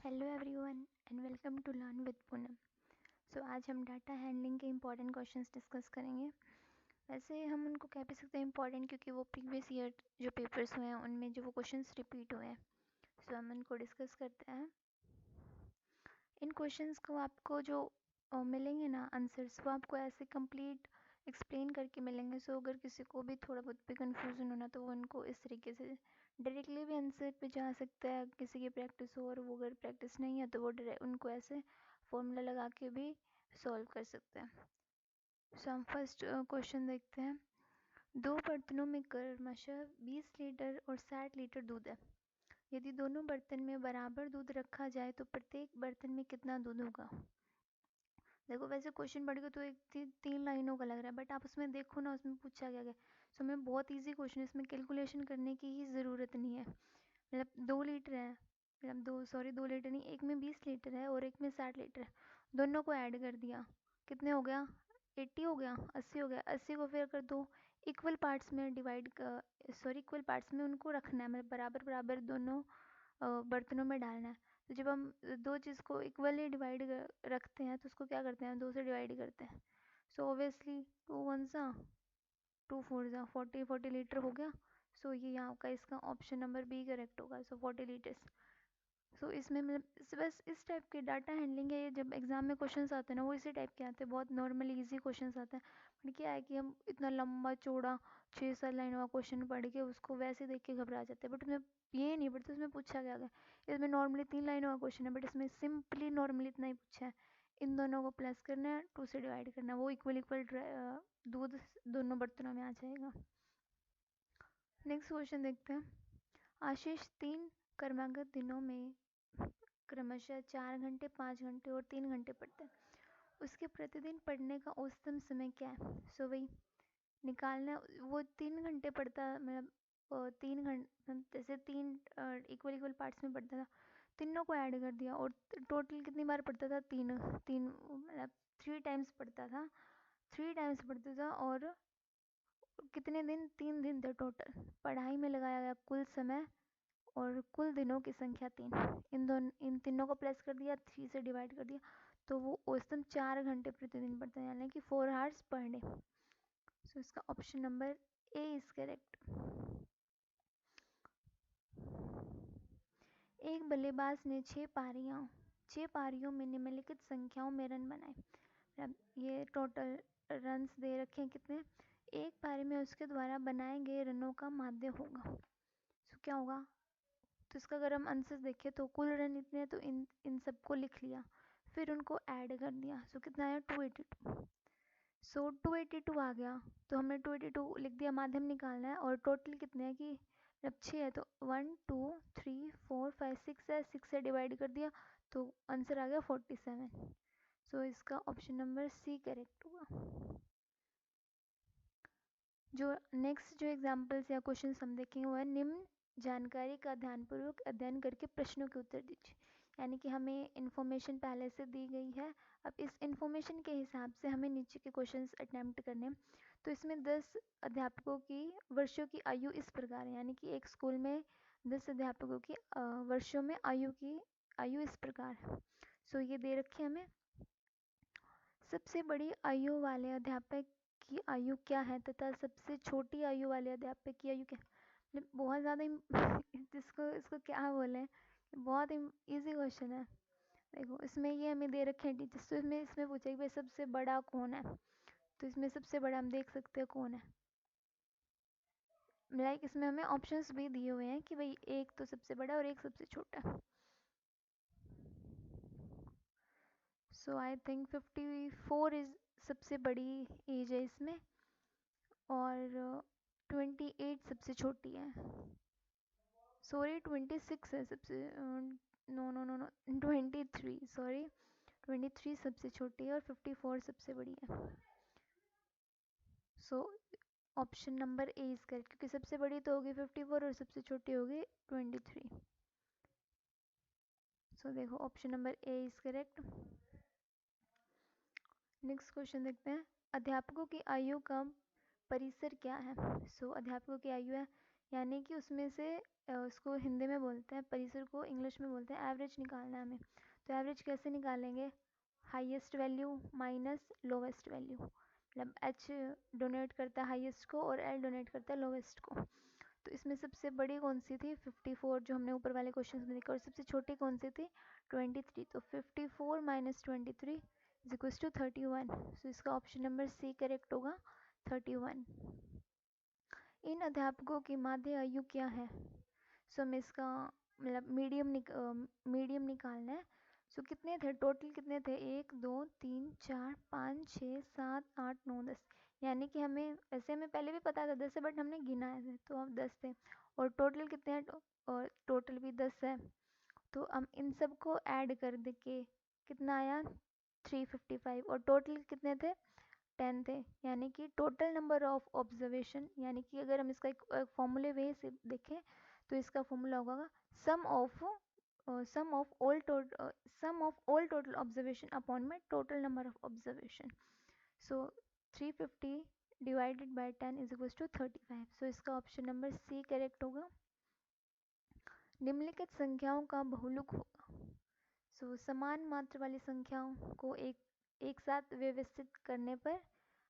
Hello everyone and welcome to learn with Poonam. So आज हम data handling के important questions discuss करेंगे। वैसे हम उनको कह भी सकते हैं इम्पॉर्टेंट क्योंकि वो प्रीवियस ईयर जो पेपर्स हुए हैं उनमें जो वो क्वेश्चंस रिपीट हुए हैं। सो हम उनको डिस्कस करते हैं। इन क्वेश्चंस को आपको जो मिलेंगे ना आंसर्स, वो आपको ऐसे कंप्लीट एक्सप्लेन करके मिलेंगे। सो अगर किसी को भी थोड़ा बहुत भी कन्फ्यूजन होना तो वो उनको इस तरीके से डायरेक्टली भी आंसर पे जा सकता है। किसी की प्रैक्टिस हो और वो अगर प्रैक्टिस नहीं है तो वो उनको ऐसे फॉर्मूला लगा के भी सॉल्व कर सकते हैं। सो हम फर्स्ट क्वेश्चन देखते हैं। दो बर्तनों में क्रमशः 20 लीटर और 60 लीटर दूध है। यदि दोनों बर्तन में बराबर दूध रखा जाए तो प्रत्येक बर्तन में कितना दूध होगा। देखो वैसे क्वेश्चन पढ़ के तो एक 3 लाइनों का लग रहा है, बट आप उसमें देखो ना, उसमें पूछा गया है। सो मैं बहुत इजी क्वेश्चन है, इसमें कैलकुलेशन करने की ही ज़रूरत नहीं है। मतलब 2 लीटर है, मतलब 2 लीटर नहीं, एक में 20 लीटर है और एक में 60 लीटर है। दोनों को ऐड कर दिया, कितने हो गया, 80 हो गया, 80 हो गया। 80 को फिर कर दो इक्वल पार्ट्स में डिवाइड, इक्वल पार्ट्स में उनको रखना है, मतलब बराबर बराबर दोनों बर्तनों में डालना है। तो जब हम दो चीज़ को इक्वली डिवाइड रखते हैं तो उसको क्या करते हैं, 2 से डिवाइड करते हैं। सो ऑब्वियसली 2 वन सा 2 फोर सा 40 लीटर हो गया। सो ये यहाँ का इसका ऑप्शन नंबर बी करेक्ट होगा। सो 40 लीटर्स। सो इसमें मतलब बस इस टाइप के डाटा हैंडलिंग है। ये जब एग्जाम में क्वेश्चंस आते हैं ना, वो इसी टाइप के आते हैं, बहुत नॉर्मली इजी क्वेश्चंस आते हैं। बट क्या है कि हम इतना लंबा चौड़ा 6-7 लाइनों का क्वेश्चन पढ़ के उसको वैसे देख के घबरा जाते हैं, बट उसमें ये नहीं पढ़ते उसमें पूछा क्या गया। इसमें नॉर्मली 3 लाइनों का क्वेश्चन है, बट इसमें सिंपली नॉर्मली इतना ही पूछा है, इन दोनों को प्लस करना है, 2 से डिवाइड करना है, वो इक्वल इक्वल दूध दोनों बर्तनों में आ जाएगा। नेक्स्ट क्वेश्चन देखते हैं। आशीष 3 क्रमागत दिनों में क्रमशः 4 घंटे, 5 घंटे और 3 घंटे पढ़ता है। उसके प्रतिदिन पढ़ने का औसतन समय क्या है। सो वही निकालना है। वो 3 घंटे पढ़ता, मतलब 3 घंटे, जैसे 3 इक्वल इक्वल पार्ट्स में पढ़ता था, तीनों को ऐड कर दिया और टोटल कितनी बार पढ़ता था, 3 3 मतलब 3 टाइम्स पढ़ता था, 3 टाइम्स पढ़ता था। और कितने दिन, 3 दिन थे टोटल। पढ़ाई में लगाया गया कुल समय और कुल दिनों की संख्या 3। इन तीनों को प्लस कर दिया, 3 से डिवाइड कर दिया, तो वो औसतन 4 घंटे प्रतिदिन पढ़ते हैं, यानी कि 4 आवर्स पर डे। सो इसका option number A is correct. एक बल्लेबाज ने 6 पारियों में निम्नलिखित संख्याओं में रन बनाए। अब ये टोटल रन्स दे रखे हैं कितने, एक पारी में उसके द्वारा बनाए गए रनों का माध्य होगा। सो क्या होगा, तो इसका अगर हम आंसर देखें तो कुल रन इतने हैं, तो इन सबको लिख लिया, फिर उनको ऐड कर दिया। सो कितना आया, 282। सो 282 आ गया, तो हमने 282 लिख दिया, माध्यम निकालना है। और टोटल कितने हैं कि जब 6 है तो 1 2 3 4 5 6 है, 6 से डिवाइड कर दिया तो आंसर आ गया 47। सो इसका ऑप्शन नंबर सी करेक्ट होगा। जो नेक्स्ट जो एग्जाम्पल्स या क्वेश्चन हम देखेंगे वो है, निम्न जानकारी का ध्यानपूर्वक अध्ययन करके प्रश्नों के उत्तर दीजिए। यानी कि हमें इन्फॉर्मेशन पहले से दी गई है, अब इस इन्फॉर्मेशन के हिसाब से हमें नीचे के क्वेश्चंस अटेम्प्ट करने हैं। तो इसमें 10 अध्यापकों की वर्षों की आयु इस प्रकार है, यानी कि एक स्कूल में 10 अध्यापकों की वर्षों में आयु इस प्रकार है। सो ये दे रखे हमें। सबसे बड़ी आयु वाले अध्यापक की आयु क्या है तथा सबसे छोटी आयु वाले अध्यापक की आयु क्या है। मतलब बहुत ज़्यादा इसको क्या बोले, बहुत इजी क्वेश्चन है। देखो इसमें ये हमें दे रखे हैं टीचर्स, तो इसमें पूछा कि भाई सबसे बड़ा कौन है। तो इसमें सबसे बड़ा हम देख सकते हैं कौन है। लाइक इसमें हमें ऑप्शंस भी दिए हुए हैं कि भाई एक तो सबसे बड़ा और एक सबसे छोटा। सो आई थिंक 54 इज सबसे बड़ी एज है इसमें, और 28 सबसे छोटी है। सॉरी 26 है सबसे, no no no no 23, sorry 23 सबसे छोटी है और 54 सबसे बड़ी है। So option number A is correct, क्योंकि सबसे बड़ी तो होगी 54 और सबसे छोटी होगी 23। सो देखो option number A is correct. Next question देखते हैं। अध्यापकों की आयु का परिसर क्या है। सो अध्यापकों की आयु है यानी कि उसमें से उसको हिंदी में बोलते हैं, परिसर को इंग्लिश में बोलते हैं एवरेज निकालना है हमें। तो एवरेज कैसे निकालेंगे, highest value minus lowest value, मतलब एच डोनेट करता है हाईएस्ट को और एल डोनेट करता है लोवेस्ट को। तो इसमें सबसे बड़ी कौन सी थी 54 जो हमने ऊपर वाले क्वेश्चन में देखा, और सबसे छोटी कौन सी थी 23। तो 54 माइनस 23 इज इक्वल टू 31। सो इसका ऑप्शन नंबर सी करेक्ट होगा 31। इन अध्यापकों की माध्य आयु क्या है। सो हमें इसका मतलब मीडियम निकालना है। सो कितने थे टोटल, कितने थे 1 2 3 4 5 6 7 8 9 10, यानी कि हमें ऐसे हमें पहले भी पता था 10 है बट हमने गिना है तो अब 10 थे। और टोटल कितने हैं, और टोटल भी 10 है। तो हम इन सब को ऐड कर दे के कितना आया 355, और टोटल कितने थे 10 थे। यानी कि टोटल नंबर ऑफ ऑब्जर्वेशन, यानी कि अगर हम इसका एक फॉर्मूले वे से देखें तो इसका फॉर्मूला होगा sum of sum of all total observation upon में total number of observation. So 350 divided by 10 is equal to 35। So इसका ऑप्शन नंबर सी करेक्ट होगा। निम्नलिखित संख्याओं का बहुलक होगा। सो समान मात्रा वाली संख्याओं को एक साथ व्यवस्थित करने पर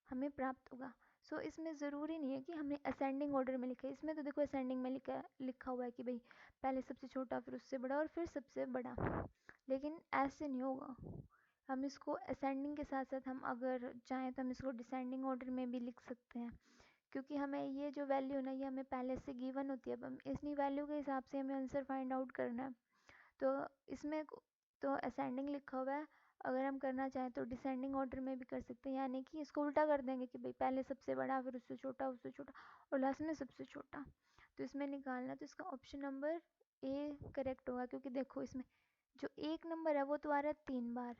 हमें प्राप्त होगा। सो इसमें ज़रूरी नहीं है कि हमने असेंडिंग ऑर्डर में लिखा है, इसमें तो देखो असेंडिंग में लिखा हुआ है कि भाई पहले सबसे छोटा फिर उससे बड़ा और फिर सबसे बड़ा, लेकिन ऐसे नहीं होगा। हम इसको असेंडिंग के साथ साथ हम अगर चाहें तो हम इसको डिसेंडिंग ऑर्डर में भी लिख सकते हैं, क्योंकि हमें ये जो वैल्यू ना ये हमें पहले से गिवन होती है। अब हम इतनी वैल्यू के हिसाब से हमें आंसर फाइंड आउट करना है। तो इसमें तो असेंडिंग लिखा हुआ है, अगर हम करना चाहें तो डिसेंडिंग ऑर्डर में भी कर सकते हैं, यानी कि इसको उल्टा कर देंगे कि भाई पहले सबसे बड़ा फिर उससे छोटा और लास्ट में सबसे छोटा। तो इसमें निकालना तो इसका ऑप्शन नंबर ए करेक्ट होगा, क्योंकि देखो इसमें जो 1 नंबर है वो तो आ रहा है 3 बार,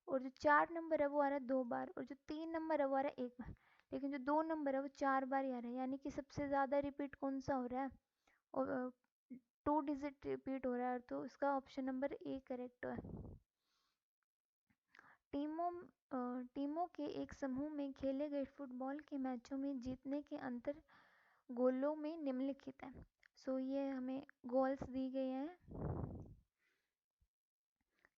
और जो 4 नंबर है वो आ रहा है 2 बार, और जो 3 नंबर है वो आ रहा है 1 बार, लेकिन जो 2 नंबर है वो 4 बार ही आ रहा है, यानी कि सबसे ज़्यादा रिपीट कौन सा हो रहा है, और 2 डिजिट रिपीट हो रहा है। तो इसका ऑप्शन नंबर ए करेक्ट है। टीमों के एक समूह में खेले गए फुटबॉल के मैचों में जीतने के अंतर गोलों में निम्नलिखित है। सो ये हमें गोल्स दी गए हैं।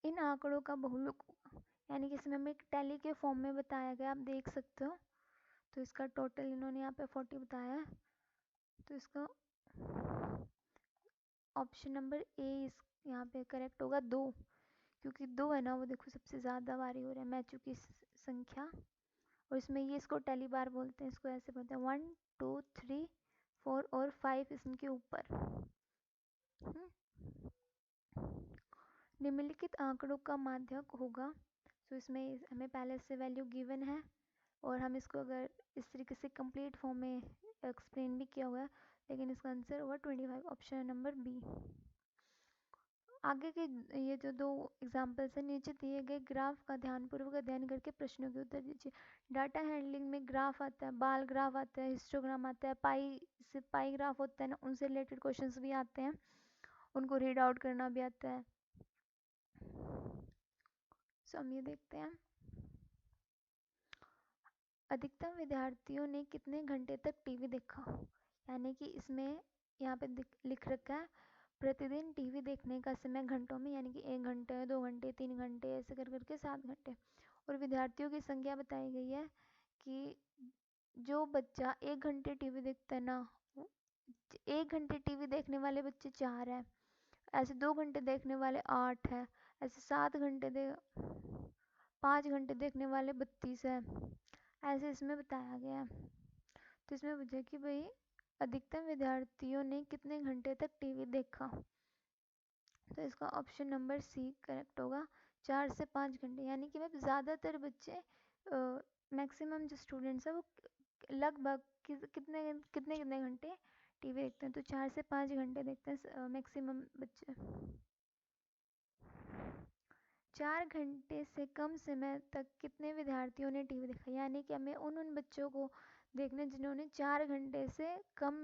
इन आंकड़ों का बहुलक होगा, यानी कि इसमें हमें एक टैली के फॉर्म में बताया गया, आप देख सकते हो। तो इसका टोटल इन्होंने यहाँ पे 40 बताया है, तो इसका ऑप्शन नंबर ए इस यहाँ पे करेक्ट होगा 2, क्योंकि 2 है ना वो देखो सबसे ज़्यादा बारी हो रहा है मैचों की संख्या। और इसमें ये इसको टैली बार बोलते हैं, इसको ऐसे बोलते हैं 1 2 3 4 और 5 इसके ऊपर। निम्नलिखित आंकड़ों का माध्यक होगा। तो इसमें हमें पहले से वैल्यू गिवन है, और हम इसको अगर इस तरीके से कंप्लीट फॉर्म में एक्सप्लेन भी किया हुआ है, लेकिन इसका आंसर होगा 25, ऑप्शन नंबर बी। आगे के ये जो 2 एग्जाम्पल्स हैं नीचे दिए गए ग्राफ का ध्यानपूर्वक अध्ययन करके प्रश्नों के उत्तर दीजिए। डाटा हैंडलिंग में ग्राफ आता है, बाल ग्राफ आता है, हिस्टोग्राम आता है, पाई ग्राफ होता है ना, उनसे रिलेटेड क्वेश्चंस भी आते हैं, उनको रीड आउट करना भी आता है। सो हम ये देखते हैं अधिकतम विद्यार्थियों ने कितने घंटे तक टीवी देखा, यानी कि इसमें यहाँ पे लिख रखा है प्रतिदिन टीवी देखने का समय घंटों में, यानी कि 1 घंटे 2 घंटे 3 घंटे ऐसे कर करके 7 घंटे। और विद्यार्थियों की संख्या बताई गई है कि जो बच्चा 1 घंटे टीवी देखता है ना, 1 घंटे टीवी देखने वाले बच्चे 4 हैं, ऐसे 2 घंटे देखने वाले 8 हैं, ऐसे 5 घंटे देखने वाले 32 हैं, ऐसे इसमें बताया गया है। तो इसमें पूछा कि भाई अधिकतम विद्यार्थियों ने कितने घंटे तक टीवी देखा, तो इसका ऑप्शन नंबर सी करेक्ट होगा 4 से 5 घंटे, यानी कि मतलब ज़्यादातर बच्चे मैक्सिमम जो स्टूडेंट्स हैं वो लगभग कितने कितने कितने घंटे टीवी देखते हैं, तो 4 से 5 घंटे देखते हैं मैक्सिमम बच्चे। 4 घंटे से कम समय तक कितने विद्यार्थियों ने टीवी देखा, यानी कि हमें उन बच्चों को देखने जिन्होंने 4 घंटे से कम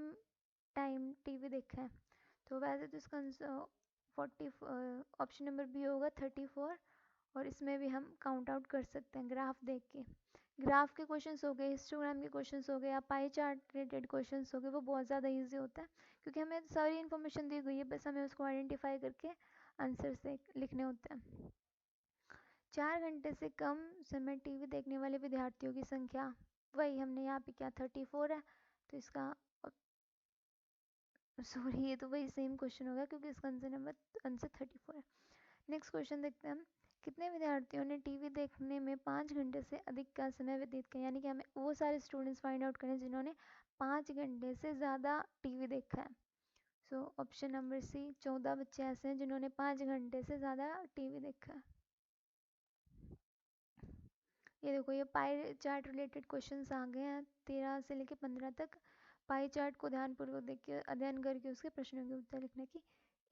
टाइम टीवी देखा है। तो वैसे तो इसका आंसर 40 ऑप्शन नंबर बी होगा 34, और इसमें भी हम काउंट आउट कर सकते हैं ग्राफ देख के ग्राफ के क्वेश्चंस हो गए, हिस्टोग्राम के क्वेश्चंस हो गए, या पाई चार्ट रिलेटेड क्वेश्चंस हो गए, वो बहुत ज़्यादा इजी होता है क्योंकि हमें सारी इन्फॉर्मेशन दी गई है, बस हमें उसको आइडेंटिफाई करके आंसर से लिखने होते हैं। 4 घंटे से कम समय टीवी देखने वाले विद्यार्थियों की संख्या, वही हमने यहाँ पे क्या 34 है, तो इसका सॉरी ये तो वही सेम क्वेश्चन होगा क्योंकि इसका आंसर 34 है। नेक्स्ट क्वेश्चन देखते हैं हम। कितने विद्यार्थियों ने टीवी देखने में 5 घंटे से अधिक का समय व्यतीत किया, यानी कि हमें वो सारे स्टूडेंट्स फाइंड आउट करें जिन्होंने 5 घंटे से ज़्यादा टीवी देखा है। सो ऑप्शन नंबर सी, 14 बच्चे ऐसे हैं जिन्होंने 5 घंटे से ज़्यादा टीवी देखा है। ये देखो ये पाई चार्ट रिलेटेड क्वेश्चंस आ गए हैं 13 से लेके 15 तक। पाई चार्ट को ध्यानपूर्वक देख के अध्ययन करके उसके प्रश्नों के उत्तर लिखने की।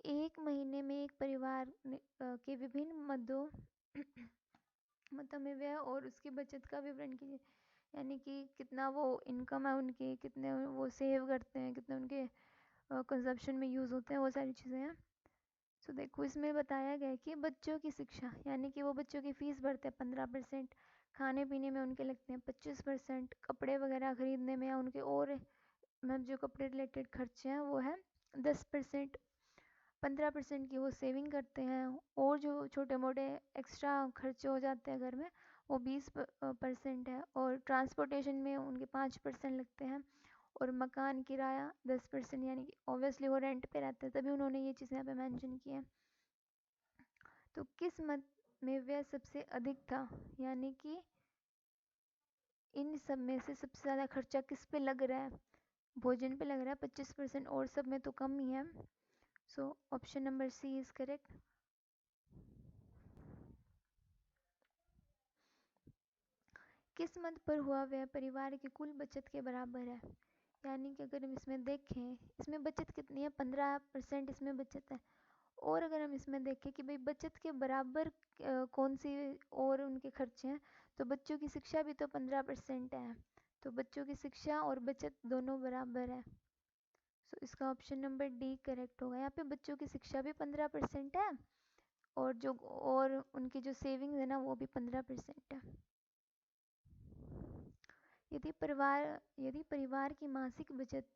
एक महीने में एक परिवार के विभिन्न मदों मतलब में व्यय और उसकी बचत का विवरण कीजिए, यानी कि कितना वो इनकम है उनकी, कितने वो सेव करते हैं, कितने उनके कंजप्शन में यूज़ होते हैं, वो सारी चीज़ें हैं। सो देखो इसमें बताया गया है कि बच्चों की शिक्षा, यानी कि वो बच्चों की फीस भरते हैं 15%, खाने पीने में उनके लगते हैं 25%, कपड़े वगैरह खरीदने में या उनके और मतलब जो कपड़े रिलेटेड खर्चे हैं वो है 10%, 15% की वो सेविंग करते हैं, और जो छोटे मोटे एक्स्ट्रा खर्चे हो जाते हैं घर में वो 20% है, और ट्रांसपोर्टेशन में उनके 5% लगते हैं, और मकान किराया 10%, यानी कि ऑब्वियसली वो रेंट पे रहते हैं तभी उन्होंने ये चीज़ें यहाँ पे मेंशन की है। तो किस मत में व्यय सबसे अधिक था, यानी कि इन सब में से सबसे ज़्यादा खर्चा किस पे लग रहा है, भोजन पे लग रहा है 25%, और सब में तो कम ही है। So option number C is correct. किस मद पर हुआ व्यय परिवार की कुल बचत के बराबर है, यानी कि अगर हम इसमें देखें इसमें बचत कितनी है 15% इसमें बचत है, और अगर हम इसमें देखें कि भाई बचत के बराबर कौन सी और उनके खर्चे हैं, तो बच्चों की शिक्षा भी तो 15% है, तो बच्चों की शिक्षा और बचत दोनों बराबर है। सो इसका ऑप्शन नंबर डी करेक्ट होगा। यहाँ पे बच्चों की शिक्षा भी 15% है, और जो और उनकी जो सेविंग्स है ना वो भी 15% है। यदि परिवार की मासिक बचत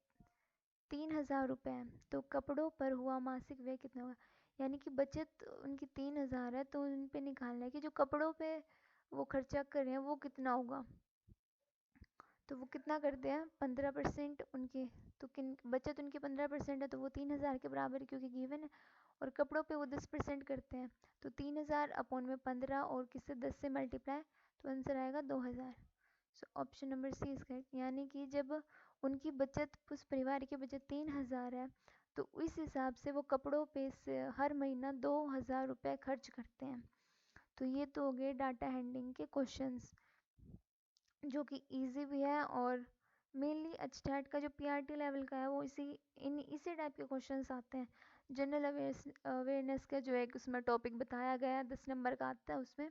3,000 रुपये है तो कपड़ों पर हुआ मासिक व्यय कितना होगा, यानी कि बचत उनकी 3,000 है तो उन पे निकालना है कि जो कपड़ों पे वो खर्चा कर रहे हैं वो कितना होगा। तो वो कितना करते हैं 15% उनकी, तो किन बचत उनकी 15% है तो वो 3,000 के बराबर है क्योंकि गिवन है, और कपड़ों पे वो 10% करते हैं, तो 3,000 अपॉन में 15 और किससे 10 से मल्टीप्लाई, तो आंसर आएगा 2,000। So option number C is correct, यानी कि जब उनकी बचत उस परिवार की बचत 3,000 है तो इस हिसाब से वो कपड़ों पे से हर महीना 2,000 रुपये खर्च करते हैं। तो ये तो हो गए डाटा हैंडलिंग के क्वेश्चंस जो कि इजी भी है, और मेनली एचटेट का जो पीआरटी लेवल का है वो इसी टाइप के क्वेश्चंस आते हैं। जनरल अवेयरनेस का जो एक उसमें टॉपिक बताया गया है 10 नंबर का आता है उसमें,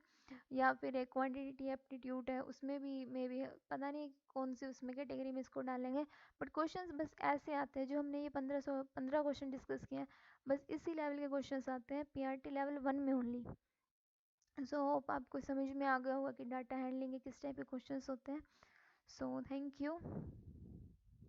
या फिर एक क्वांटिटी एप्टीट्यूड है उसमें भी मे बी पता नहीं कौन सी उसमें कैटेगरी में इसको डालेंगे, बट क्वेश्चंस बस ऐसे आते हैं जो हमने ये 15 क्वेश्चन डिस्कस किए हैं, बस इसी लेवल के क्वेश्चंस आते हैं पीआरटी लेवल 1 में ओनली। सो होप आपको समझ में आ गया होगा कि डाटा हैंडलिंग के किस टाइप के क्वेश्चंस होते हैं। So thank you.